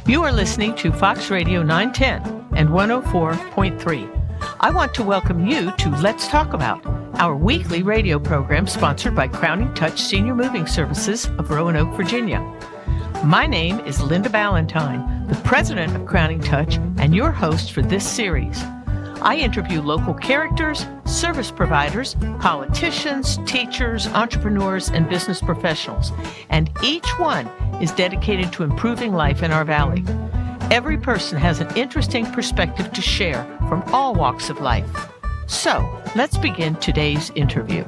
You are listening to Fox Radio 910 and 104.3. I want to welcome you to Let's Talk About, our weekly radio program sponsored by Crowning Touch Senior Moving Services of Roanoke, Virginia. My name is Linda Balentine, the president of Crowning Touch and your host for this series. I interview local characters, service providers, politicians, teachers, entrepreneurs, and business professionals, and each one is dedicated to improving life in our valley. Every person has an interesting perspective to share from all walks of life. So, let's begin today's interview.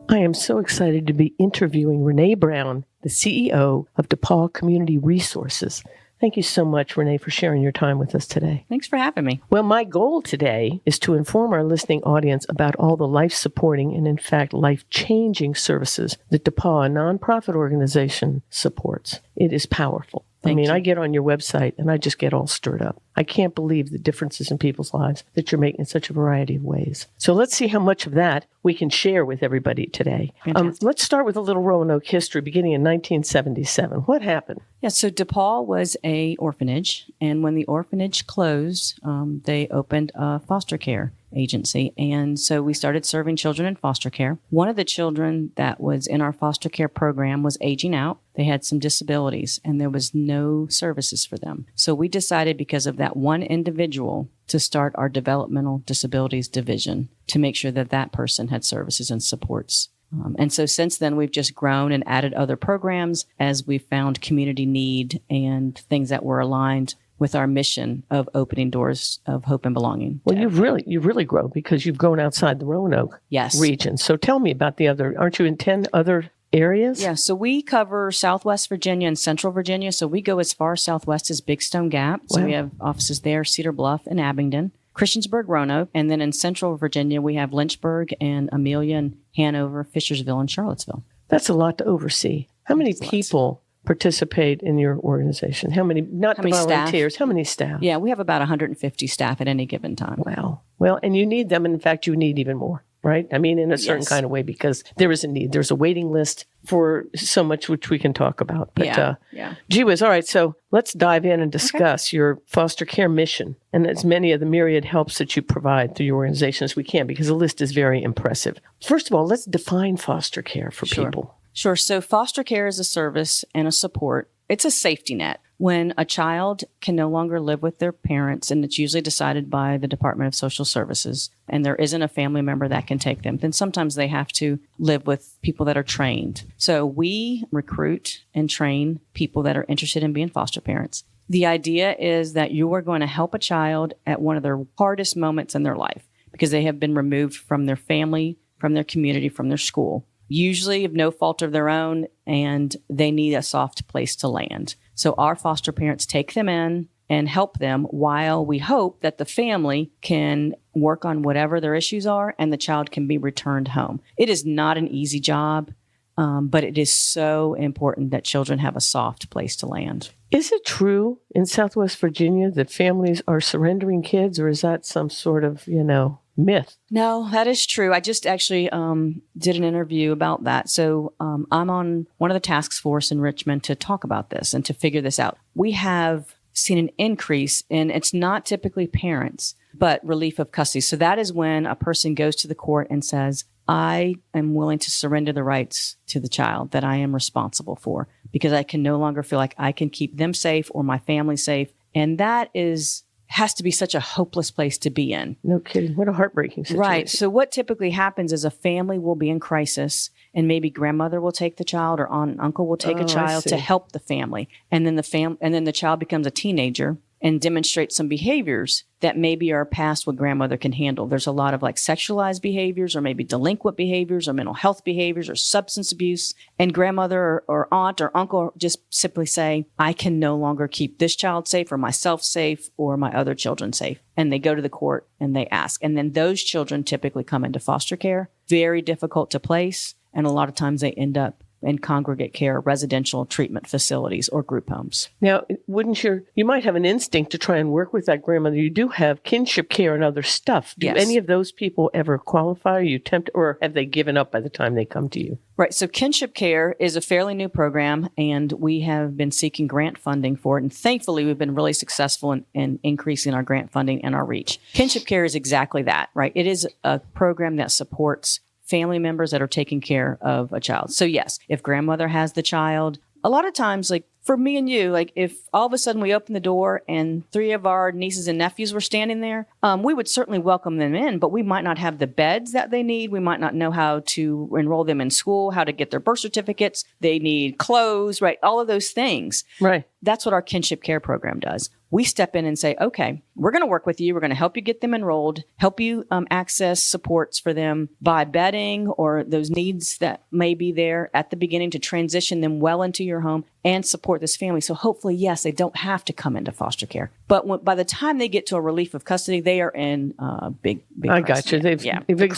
I am so excited to be interviewing Renee Brown, the CEO of DePaul Community Resources. Thank you so much, Renee, for sharing your time with us today. Thanks for having me. Well, my goal today is to inform our listening audience about all the life-supporting and, in fact, life-changing services that DePaul, a nonprofit organization, supports. It is powerful. Thank you. I get on your website and I just get all stirred up. I can't believe the differences in people's lives that you're making in such a variety of ways. So let's see how much of that we can share with everybody today. Let's start with a little Roanoke history beginning in 1977. What happened? Yeah, so DePaul was a orphanage, and when the orphanage closed, they opened a foster care agency, and so we started serving children in foster care. One of the children that was in our foster care program was aging out. They had some disabilities, and there was no services for them. So we decided, because of that one individual, to start our developmental disabilities division to make sure that that person had services and supports. And so since then, we've just grown and added other programs as we found community need and things that were aligned with our mission of opening doors of hope and belonging. Well, you've really grown because you've grown outside the Roanoke region. So tell me about the other, aren't you in 10 other areas? Yeah, so we cover Southwest Virginia and Central Virginia. So we go as far southwest as Big Stone Gap. So we have offices there, Cedar Bluff and Abingdon. Christiansburg, Roanoke, and then in Central Virginia, we have Lynchburg and Amelia and Hanover, Fishersville, and Charlottesville. That's a lot to oversee. How many people participate in your organization? How many volunteers, how many staff? Yeah, we have about 150 staff at any given time. Wow. Well, and you need them. In fact, you need even more, right? I mean, in a certain kind of way, because there is a need. There's a waiting list for so much which we can talk about. But gee whiz, all right, so let's dive in and discuss your foster care mission and as many of the myriad helps that you provide through your organization as we can, because the list is very impressive. First of all, let's define foster care for people. Sure. So foster care is a service and a support. It's a safety net. When a child can no longer live with their parents, and it's usually decided by the Department of Social Services, and there isn't a family member that can take them, then sometimes they have to live with people that are trained. So we recruit and train people that are interested in being foster parents. The idea is that you are going to help a child at one of their hardest moments in their life because they have been removed from their family, from their community, from their school, usually of no fault of their own, and they need a soft place to land. So our foster parents take them in and help them while we hope that the family can work on whatever their issues are and the child can be returned home. It is not an easy job, but it is so important that children have a soft place to land. Is it true in Southwest Virginia that families are surrendering kids, or is that some sort of, myth? No, that is true. I just actually did an interview about that. So I'm on one of the task force in Richmond to talk about this and to figure this out. We have seen an increase in, it's not typically parents, but relief of custody. So that is when a person goes to the court and says, I am willing to surrender the rights to the child that I am responsible for because I can no longer feel like I can keep them safe or my family safe. And that has to be such a hopeless place to be in. No kidding. What a heartbreaking situation. Right. So what typically happens is a family will be in crisis and maybe grandmother will take the child or aunt and uncle will take a child to help the family. And then the child becomes a teenager and demonstrates some behaviors that maybe are past what grandmother can handle. There's a lot of like sexualized behaviors or maybe delinquent behaviors or mental health behaviors or substance abuse. And grandmother or aunt or uncle just simply say, I can no longer keep this child safe or myself safe or my other children safe. And they go to the court and they ask. And then those children typically come into foster care. Very difficult to place. And a lot of times they end up in congregate care, residential treatment facilities, or group homes. Now, you might have an instinct to try and work with that grandmother. You do have kinship care and other stuff. Do Yes. any of those people ever qualify? Are you tempted, or have they given up by the time they come to you? Right. So kinship care is a fairly new program, and we have been seeking grant funding for it. And thankfully, we've been really successful in increasing our grant funding and our reach. Kinship care is exactly that, right? It is a program that supports family members that are taking care of a child. So yes, if grandmother has the child, a lot of times, like for me and you, like if all of a sudden we open the door and 3 of our nieces and nephews were standing there, we would certainly welcome them in, but we might not have the beds that they need. We might not know how to enroll them in school, how to get their birth certificates. They need clothes, right? All of those things. Right. That's what our kinship care program does. We step in and say, okay, we're going to work with you. We're going to help you get them enrolled, help you access supports for them by bedding or those needs that may be there at the beginning to transition them well into your home and support this family. So hopefully, yes, they don't have to come into foster care. But by the time they get to a relief of custody, they are in big I crisis. got you. They've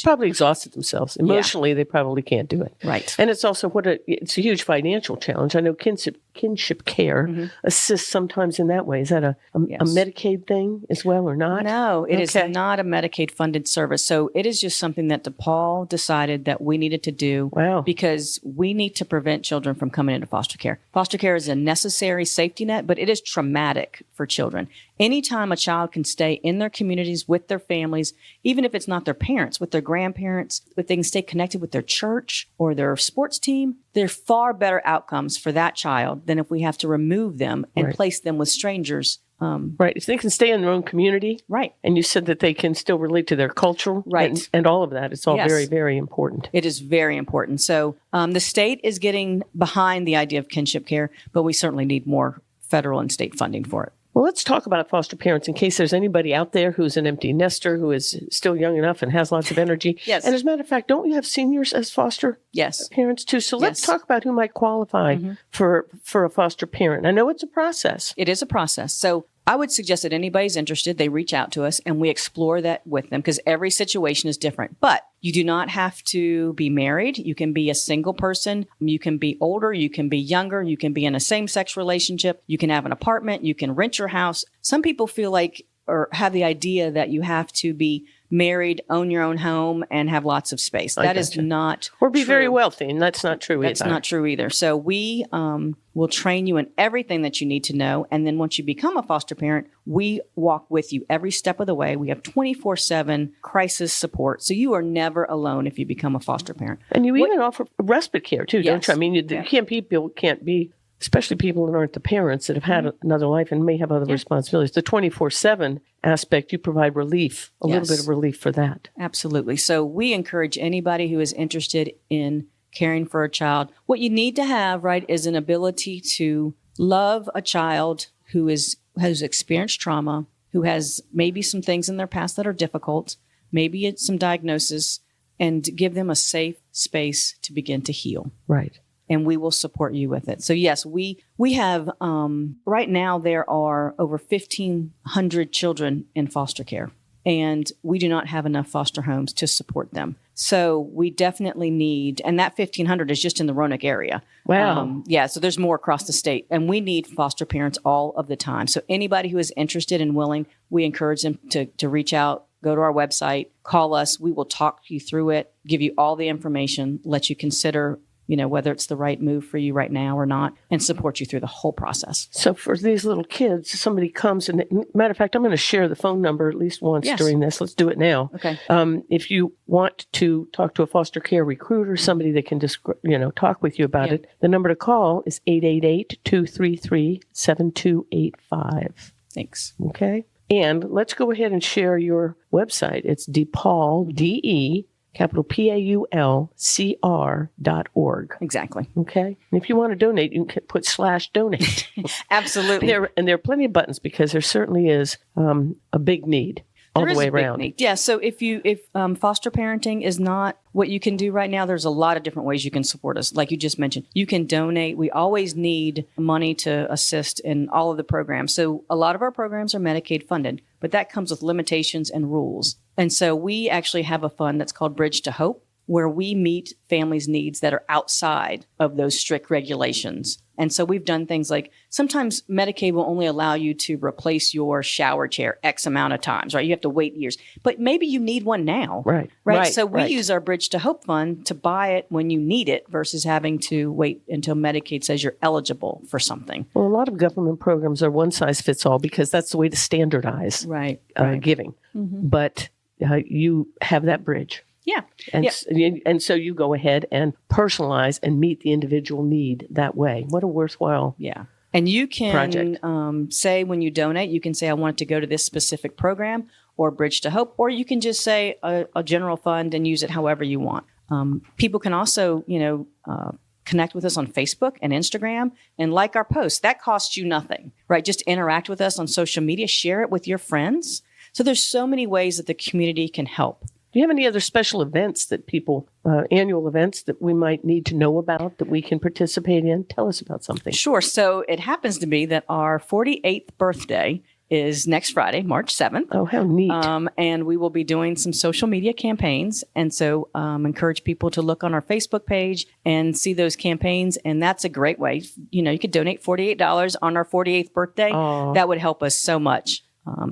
probably exhausted themselves. Emotionally, they probably can't do it. Right. And it's also it's a huge financial challenge. I know kinship care assists sometimes in that way. Is that a Medicaid thing as well or not? No, it is not a Medicaid funded service. So it is just something that DePaul decided that we needed to do because we need to prevent children from coming into foster care. Foster care is a necessary safety net, but it is traumatic for children. Anytime a child can stay in their communities with their families, even if it's not their parents, with their grandparents, if they can stay connected with their church or their sports team, there are far better outcomes for that child than if we have to remove them and place them with strangers. Right. If they can stay in their own community. Right. And you said that they can still relate to their culture. Right. And all of that. It's all very, very important. It is very important. So the state is getting behind the idea of kinship care, but we certainly need more federal and state funding for it. Well, let's talk about foster parents in case there's anybody out there who's an empty nester, who is still young enough and has lots of energy. Yes. And as a matter of fact, don't you have seniors as foster parents too? So let's talk about who might qualify for a foster parent. I know it's a process. It is a process. So I would suggest that anybody's interested, they reach out to us and we explore that with them because every situation is different. But you do not have to be married. You can be a single person. You can be older. You can be younger. You can be in a same-sex relationship. You can have an apartment. You can rent your house. Some people feel like or have the idea that you have to be married, own your own home, and have lots of space. That is not Or be true. very wealthy, and that's not true either. That's not true either. So we will train you in everything that you need to know. And then once you become a foster parent, we walk with you every step of the way. We have 24/7 crisis support. So you are never alone if you become a foster parent. And you even offer respite care, too, don't you? I mean, people can't be, especially people that aren't the parents that have had another life and may have other responsibilities. The 24/7 aspect, you provide relief, a little bit of relief for that. Absolutely. So we encourage anybody who is interested in caring for a child. What you need to have, right, is an ability to love a child who has experienced trauma, who has maybe some things in their past that are difficult, maybe it's some diagnosis, and give them a safe space to begin to heal. Right. And we will support you with it. So yes, we have, right now there are over 1,500 children in foster care, and we do not have enough foster homes to support them. So we definitely need, and that 1,500 is just in the Roanoke area. Wow. So there's more across the state, and we need foster parents all of the time. So anybody who is interested and willing, we encourage them to reach out, go to our website, call us. We will talk you through it, give you all the information, let you consider whether it's the right move for you right now or not, and support you through the whole process. So for these little kids, somebody comes and, matter of fact, I'm going to share the phone number at least once during this. Let's do it now. Okay. If you want to talk to a foster care recruiter, somebody that can just, talk with you about it, the number to call is 888-233-7285. Thanks. Okay. And let's go ahead and share your website. It's DePaul, DePaulcr.org. Exactly. Okay. And if you want to donate, you can put /donate. Absolutely. There are plenty of buttons because there certainly is a big need all the way around. Yeah. So if foster parenting is not what you can do right now, there's a lot of different ways you can support us. Like you just mentioned, you can donate. We always need money to assist in all of the programs. So a lot of our programs are Medicaid funded, but that comes with limitations and rules. And so we actually have a fund that's called Bridge to Hope. where we meet families' needs that are outside of those strict regulations. And so we've done things like sometimes Medicaid will only allow you to replace your shower chair X amount of times, right? You have to wait years, but maybe you need one now. Right. So we use our Bridge to Hope fund to buy it when you need it versus having to wait until Medicaid says you're eligible for something. Well, a lot of government programs are one size fits all because that's the way to standardize giving. Mm-hmm. But you have that bridge. Yeah. And so you go ahead and personalize and meet the individual need that way. What a worthwhile And you can project. Say when you donate, you can say, I want it to go to this specific program or Bridge to Hope, or you can just say a general fund and use it however you want. People can also, connect with us on Facebook and Instagram and like our posts. That costs you nothing, right? Just interact with us on social media, share it with your friends. So there's so many ways that the community can help. Do you have any other special events that people, annual events that we might need to know about that we can participate in? Tell us about something. Sure. So it happens to be that our 48th birthday is next Friday, March 7th. Oh, how neat. And we will be doing some social media campaigns. And so encourage people to look on our Facebook page and see those campaigns. And that's a great way. You could donate $48 on our 48th birthday. Aww. That would help us so much.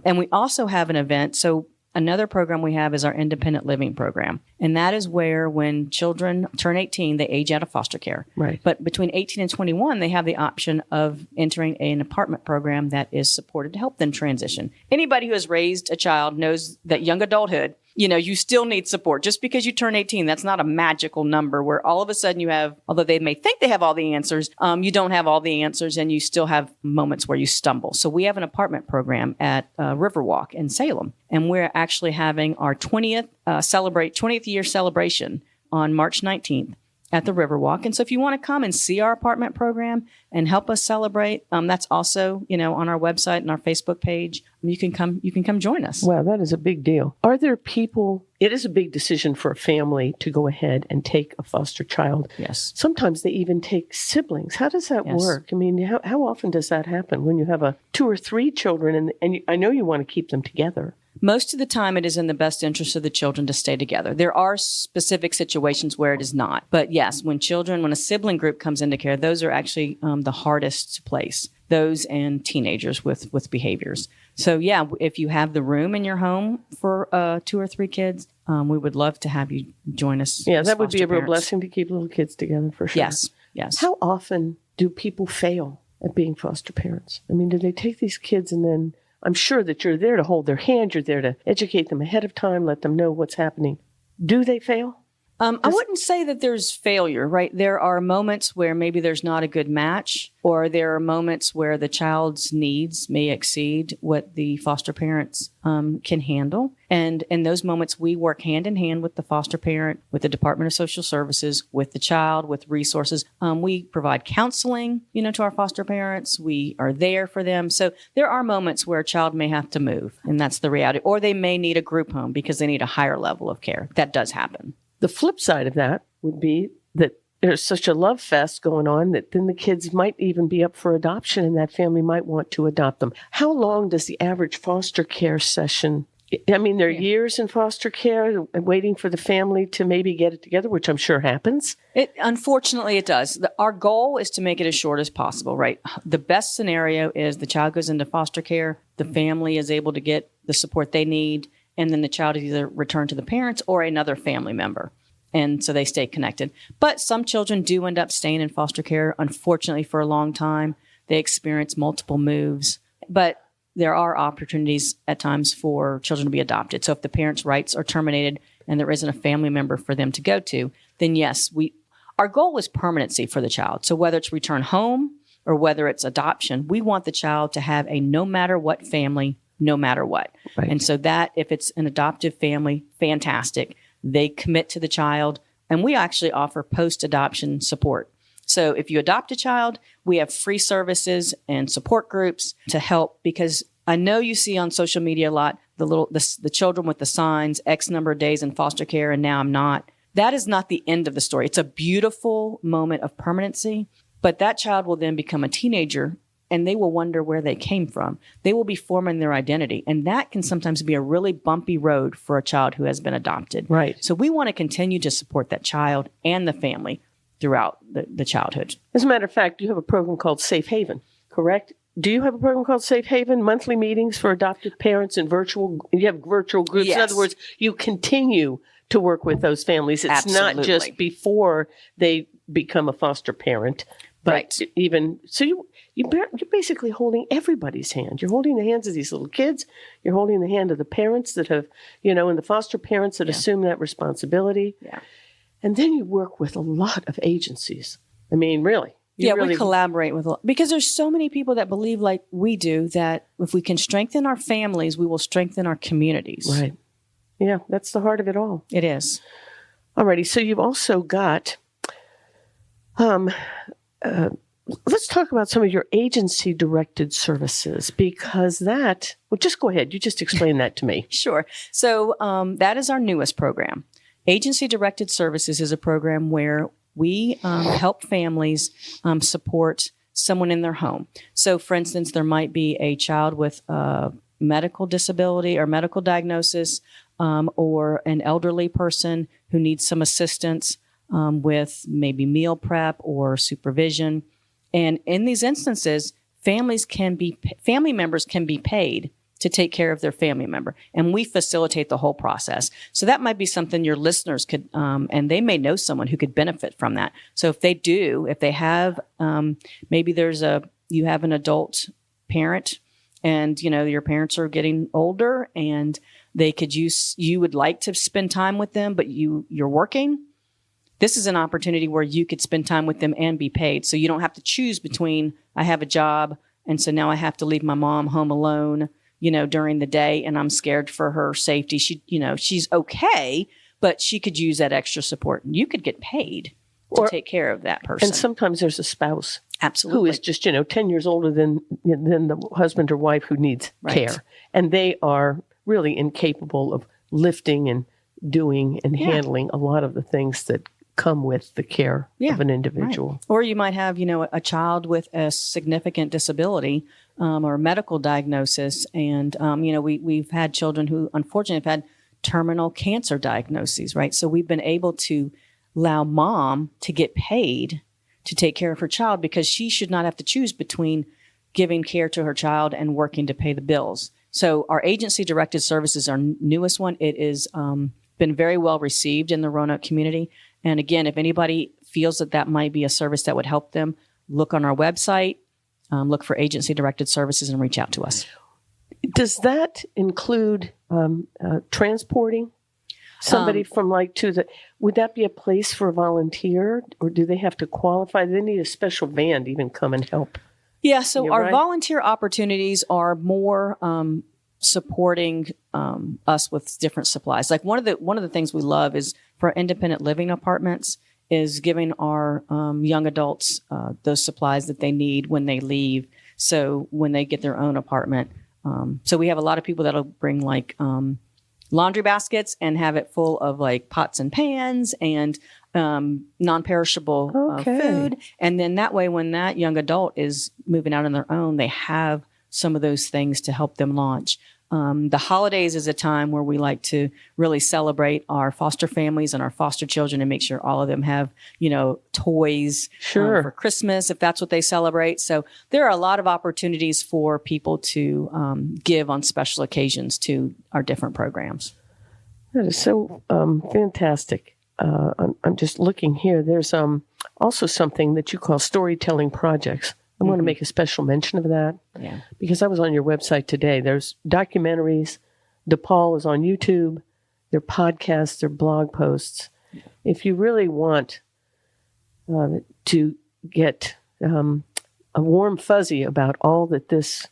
And we also have an event. So another program we have is our independent living program. And that is where when children turn 18, they age out of foster care. Right. But between 18 and 21, they have the option of entering an apartment program that is supported to help them transition. Anybody who has raised a child knows that young adulthood, you still need support. Just because you turn 18, that's not a magical number where all of a sudden you have, although they may think they have all the answers, you don't have all the answers and you still have moments where you stumble. So we have an apartment program at Riverwalk in Salem, and we're actually having our 20th year celebration on March 19th at the Riverwalk. And so if you want to come and see our apartment program and help us celebrate, that's also, on our website and our Facebook page. You can come join us. Wow, that is a big deal. Are there people, it is a big decision for a family to go ahead and take a foster child. Yes. Sometimes they even take siblings. How does that work? I mean, how often does that happen when you have 2 or 3 children and I know you want to keep them together? Most of the time, it is in the best interest of the children to stay together. There are specific situations where it is not. But yes, when a sibling group comes into care, those are actually the hardest to place, those and teenagers with behaviors. So yeah, if you have the room in your home for 2 or 3 kids, we would love to have you join us. Yeah, that would be a real blessing to keep little kids together for sure. Yes. How often do people fail at being foster parents? I mean, do they take these kids and then... I'm sure that you're there to hold their hand. You're there to educate them ahead of time, let them know what's happening. Do they fail? I wouldn't say that there's failure, right? There are moments where maybe there's not a good match, or there are moments where the child's needs may exceed what the foster parents can handle. And in those moments, we work hand in hand with the foster parent, with the Department of Social Services, with the child, with resources. We provide counseling, to our foster parents. We are there for them. So there are moments where a child may have to move, and that's the reality. Or they may need a group home because they need a higher level of care. That does happen. The flip side of that would be that there's such a love fest going on that then the kids might even be up for adoption and that family might want to adopt them. How long does the average foster care session? I mean, there are years in foster care waiting for the family to maybe get it together, which I'm sure happens. Unfortunately, it does. Our goal is to make it as short as possible, right? The best scenario is the child goes into foster care, the family is able to get the support they need, and then the child is either returned to the parents or another family member. And so they stay connected. But some children do end up staying in foster care, unfortunately, for a long time. They experience multiple moves. But there are opportunities at times for children to be adopted. So if the parents' rights are terminated and there isn't a family member for them to go to, then yes, our goal is permanency for the child. So whether it's return home or whether it's adoption, we want the child to have a no matter what family, no matter what. Right. And so that if it's an adoptive family, fantastic. They commit to the child, and we actually offer post-adoption support. So if you adopt a child, we have free services and support groups to help, because I know you see on social media a lot the children with the signs, X number of days in foster care, and now I'm not. That is not the end of the story. It's a beautiful moment of permanency, but that child will then become a teenager and they will wonder where they came from. They will be forming their identity. And that can sometimes be a really bumpy road for a child who has been adopted. Right. So we want to continue to support that child and the family throughout the childhood. As a matter of fact, you have a program called Safe Haven, correct? Do you have a program called Safe Haven, monthly meetings for adopted parents and you have virtual groups? Yes. In other words, you continue to work with those families. It's Absolutely. not just before they become a foster parent, but Right. even, so you're basically holding everybody's hand. You're holding the hands of these little kids. You're holding the hand of the parents that have, and the foster parents that assume that responsibility. Yeah. And then you work with a lot of agencies. I mean, really. We collaborate with, because there's so many people that believe like we do that if we can strengthen our families, we will strengthen our communities. Right. Yeah, that's the heart of it all. It is. Alrighty, so you've also got, let's talk about some of your agency-directed services, because just go ahead. You just explain that to me. Sure. So that is our newest program. Agency-directed services is a program where we help families support someone in their home. So, for instance, there might be a child with a medical disability or medical diagnosis, or an elderly person who needs some assistance with maybe meal prep or supervision. And in these instances, family members can be paid to take care of their family member. And we facilitate the whole process. So that might be something your listeners could, and they may know someone who could benefit from that. So if they have, maybe you have an adult parent and, your parents are getting older and you would like to spend time with them, but you're working. This is an opportunity where you could spend time with them and be paid. So you don't have to choose between, I have a job, and so now I have to leave my mom home alone, during the day, and I'm scared for her safety. She's okay, but she could use that extra support. You could get paid to take care of that person. And sometimes there's a spouse. Absolutely. Who is just, 10 years older than the husband or wife who needs care. And they are really incapable of lifting and doing and handling a lot of the things that come with the care of an individual. Right. Or you might have, a child with a significant disability or medical diagnosis. And, we've had children who unfortunately have had terminal cancer diagnoses, right? So we've been able to allow mom to get paid to take care of her child because she should not have to choose between giving care to her child and working to pay the bills. So our agency-directed services, our newest one, it is been very well received in the Roanoke community. And again, if anybody feels that might be a service that would help them, look on our website, look for agency-directed services and reach out to us. Does that include transporting somebody from would that be a place for a volunteer, or do they have to qualify? Do they need a special van to even come and help? Yeah, so our volunteer opportunities are more supporting us with different supplies. Like one of the things we love is for independent living apartments is giving our young adults those supplies that they need when they leave. So when they get their own apartment. So we have a lot of people that'll bring laundry baskets and have it full of pots and pans and non-perishable food. And then that way, when that young adult is moving out on their own, they have some of those things to help them launch. The holidays is a time where we like to really celebrate our foster families and our foster children and make sure all of them have, toys for Christmas, if that's what they celebrate. So there are a lot of opportunities for people to give on special occasions to our different programs. That is so fantastic. I'm just looking here. There's also something that you call storytelling projects. I want to make a special mention of that because I was on your website today. There's documentaries. DePaul is on YouTube. There are podcasts. There are blog posts. If you really want to get a warm fuzzy about all that this,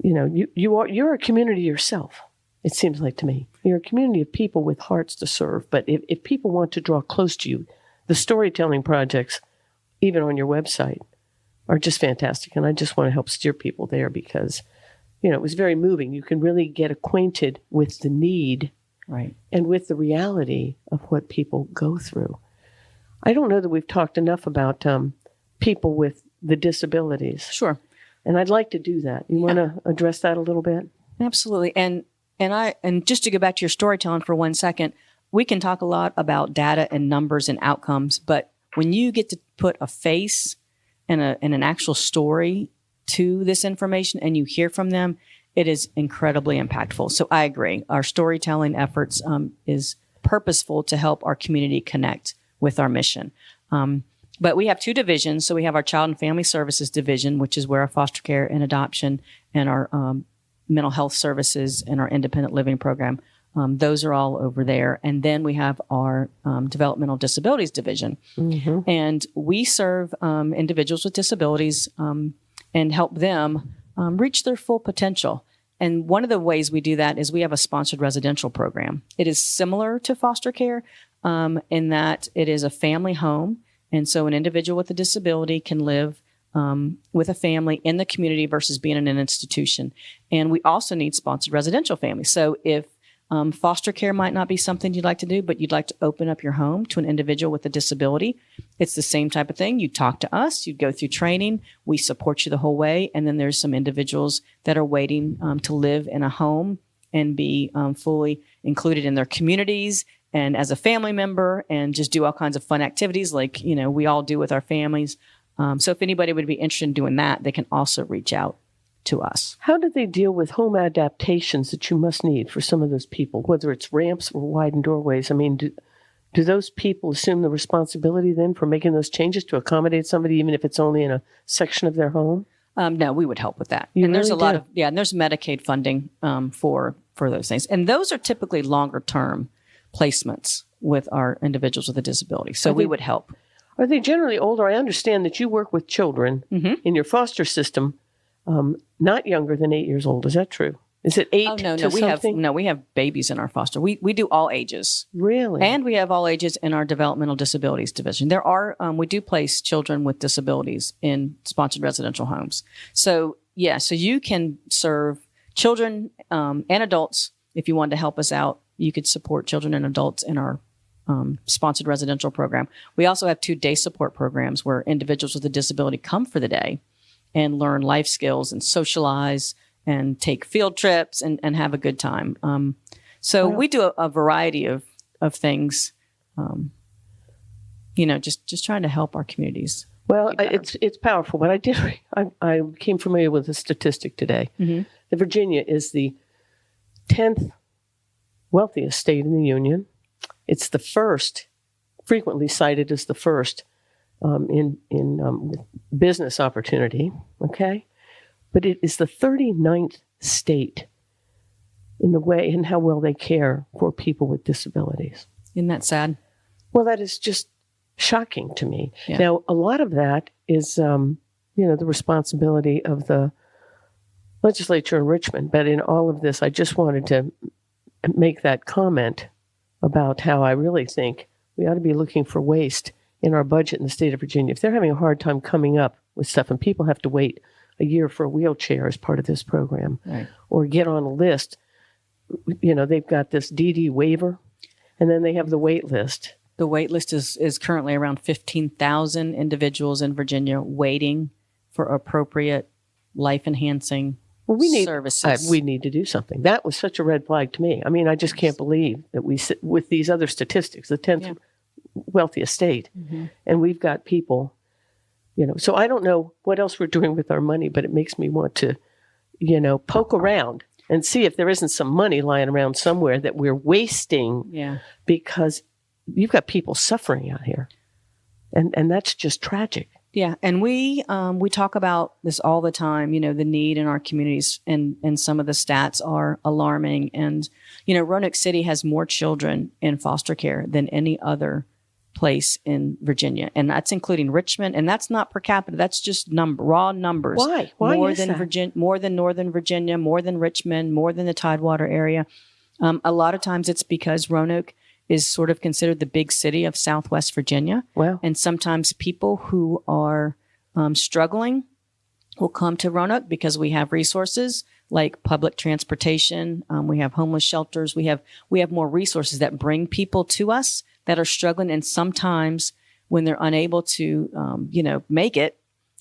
you're a community yourself. It seems like to me. You're a community of people with hearts to serve. But if people want to draw close to you, the storytelling projects, even on your website, are just fantastic. And I just want to help steer people there because, it was very moving. You can really get acquainted with the need and with the reality of what people go through. I don't know that we've talked enough about people with the disabilities. Sure. And I'd like to do that. You want to address that a little bit? Absolutely. And just to go back to your storytelling for 1 second, we can talk a lot about data and numbers and outcomes, but when you get to put a face and an actual story to this information and you hear from them, it is incredibly impactful. So I agree. Our storytelling efforts is purposeful to help our community connect with our mission. But we have two divisions. So we have our Child and Family Services division, which is where our foster care and adoption and our mental health services and our independent living program, those are all over there. And then we have our developmental disabilities division. Mm-hmm. And we serve individuals with disabilities and help them reach their full potential. And one of the ways we do that is we have a sponsored residential program. It is similar to foster care in that it is a family home. And so an individual with a disability can live with a family in the community versus being in an institution. And we also need sponsored residential families. So if foster care might not be something you'd like to do, but you'd like to open up your home to an individual with a disability, it's the same type of thing. You talk to us, you go through training, we support you the whole way. And then there's some individuals that are waiting to live in a home and be fully included in their communities and as a family member and just do all kinds of fun activities like, we all do with our families. So if anybody would be interested in doing that, they can also reach out to us. How do they deal with home adaptations that you must need for some of those people, whether it's ramps or widened doorways? I mean, do those people assume the responsibility then for making those changes to accommodate somebody, even if it's only in a section of their home? No, we would help with that. And there's a lot of, and there's Medicaid funding for those things. And those are typically longer term placements with our individuals with a disability. So we would help. Are they generally older? I understand that you work with children in your foster system, not younger than 8 years old. Is that true? Is it 8 to something? We have babies in our foster. We do all ages. Really? And we have all ages in our developmental disabilities division. There are, we do place children with disabilities in sponsored residential homes. So so you can serve children and adults. If you wanted to help us out, you could support children and adults in our sponsored residential program. We also have 2 day support programs where individuals with a disability come for the day and learn life skills and socialize and take field trips and have a good time. We do a variety of things, just trying to help our communities. Well, it's powerful. But I became familiar with a statistic today. Mm-hmm. That Virginia is the 10th wealthiest state in the union. It's the first, frequently cited as the first in business opportunity, okay? But it is the 39th state in the way and how well they care for people with disabilities. Isn't that sad? Well, that is just shocking to me. Yeah. Now, a lot of that is, the responsibility of the legislature in Richmond. But in all of this, I just wanted to make that comment about how I really think we ought to be looking for waste in our budget in the state of Virginia. If they're having a hard time coming up with stuff and people have to wait a year for a wheelchair as part of this program, right, or get on a list, they've got this DD waiver and then they have the wait list. The wait list is currently around 15,000 individuals in Virginia waiting for appropriate life-enhancing services. We need to do something. That was such a red flag to me. I mean, I just can't believe that we sit with these other statistics, the 10th wealthiest state, and we've got people, So I don't know what else we're doing with our money, but it makes me want to, poke around and see if there isn't some money lying around somewhere that we're wasting. Yeah. Because you've got people suffering out here, and that's just tragic. Yeah, and we talk about this all the time, the need in our communities, and some of the stats are alarming. And, Roanoke City has more children in foster care than any other place in Virginia. And that's including Richmond, and that's not per capita. That's just raw numbers. Why? More than Virginia, more than Northern Virginia, more than Richmond, more than the Tidewater area. A lot of times it's because Roanoke is sort of considered the big city of Southwest Virginia. Wow. And sometimes people who are struggling will come to Roanoke because we have resources like public transportation. We have homeless shelters. We have more resources that bring people to us that are struggling. And sometimes when they're unable to, make it,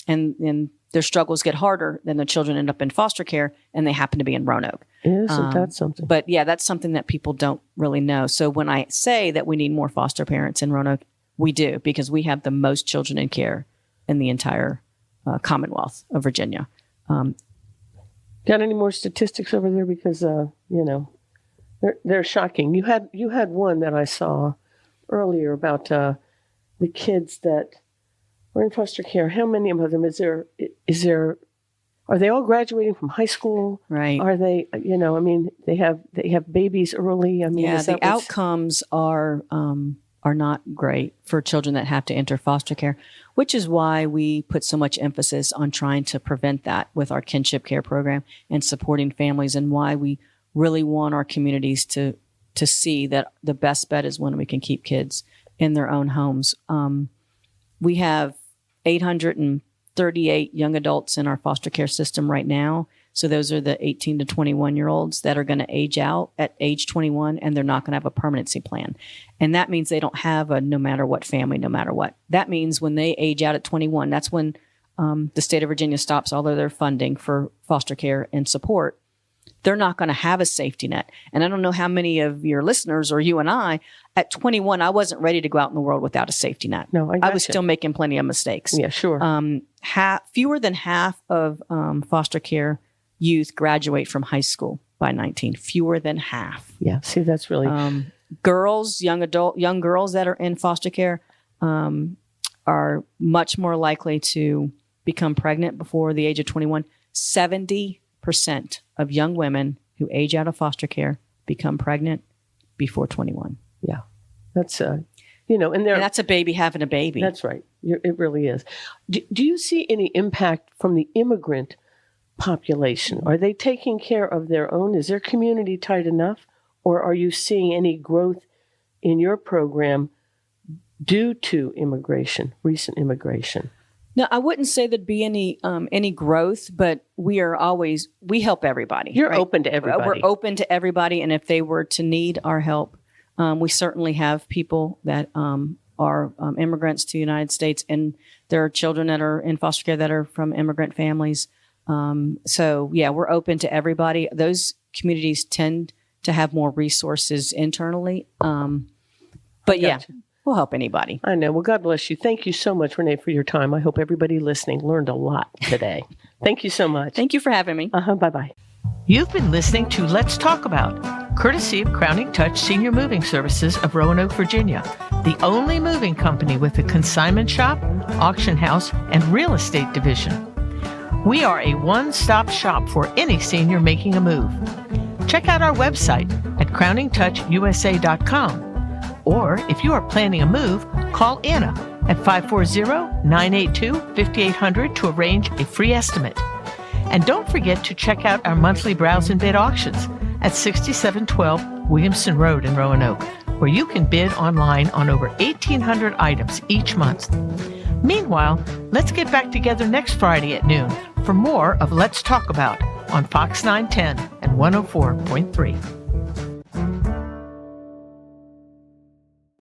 and their struggles get harder, then the children end up in foster care and they happen to be in Roanoke. Isn't that something? But yeah, that's something that people don't really know. So when I say that we need more foster parents in Roanoke, we do, because we have the most children in care in the entire Commonwealth of Virginia. Got any more statistics over there? Because, they're shocking. You had one that I saw earlier about the kids that were in foster care. How many of them are they all graduating from high school? Right. Are they, they have babies early? The outcomes are not great for children that have to enter foster care, which is why we put so much emphasis on trying to prevent that with our kinship care program and supporting families, and why we really want our communities to see that the best bet is when we can keep kids in their own homes. We have 838 young adults in our foster care system right now. So those are the 18 to 21-year-olds that are going to age out at age 21, and they're not going to have a permanency plan. And that means they don't have a no matter what family, no matter what. That means when they age out at 21, that's when the state of Virginia stops all of their funding for foster care and support. They're not going to have a safety net. And I don't know how many of your listeners or you and I, at 21, I wasn't ready to go out in the world without a safety net. No, I was still making plenty of mistakes. Yeah, sure. Fewer than half of foster care youth graduate from high school by 19. Fewer than half. Yeah, see, that's really... Girls, young girls that are in foster care are much more likely to become pregnant before the age of 21. 70% of young women who age out of foster care become pregnant before 21. Yeah, that's and that's a baby having a baby. That's right. It really is. Do you see any impact from the immigrant population? Are they taking care of their own? Is their community tight enough, or are you seeing any growth in your program due to recent immigration? No, I wouldn't say there'd be any growth, but we help everybody. You're right? open to everybody. We're open to everybody, and if they were to need our help, we certainly have people that are immigrants to the United States, and there are children that are in foster care that are from immigrant families. So yeah, we're open to everybody. Those communities tend to have more resources internally, but yeah. We'll help anybody. I know. Well, God bless you. Thank you so much, Renee, for your time. I hope everybody listening learned a lot today. Thank you so much. Thank you for having me. Bye-bye. You've been listening to Let's Talk About, courtesy of Crowning Touch Senior Moving Services of Roanoke, Virginia, the only moving company with a consignment shop, auction house, and real estate division. We are a one-stop shop for any senior making a move. Check out our website at crowningtouchusa.com. Or if you are planning a move, call Anna at 540-982-5800 to arrange a free estimate. And don't forget to check out our monthly browse and bid auctions at 6712 Williamson Road in Roanoke, where you can bid online on over 1,800 items each month. Meanwhile, let's get back together next Friday at noon for more of Let's Talk About on Fox 910 and 104.3.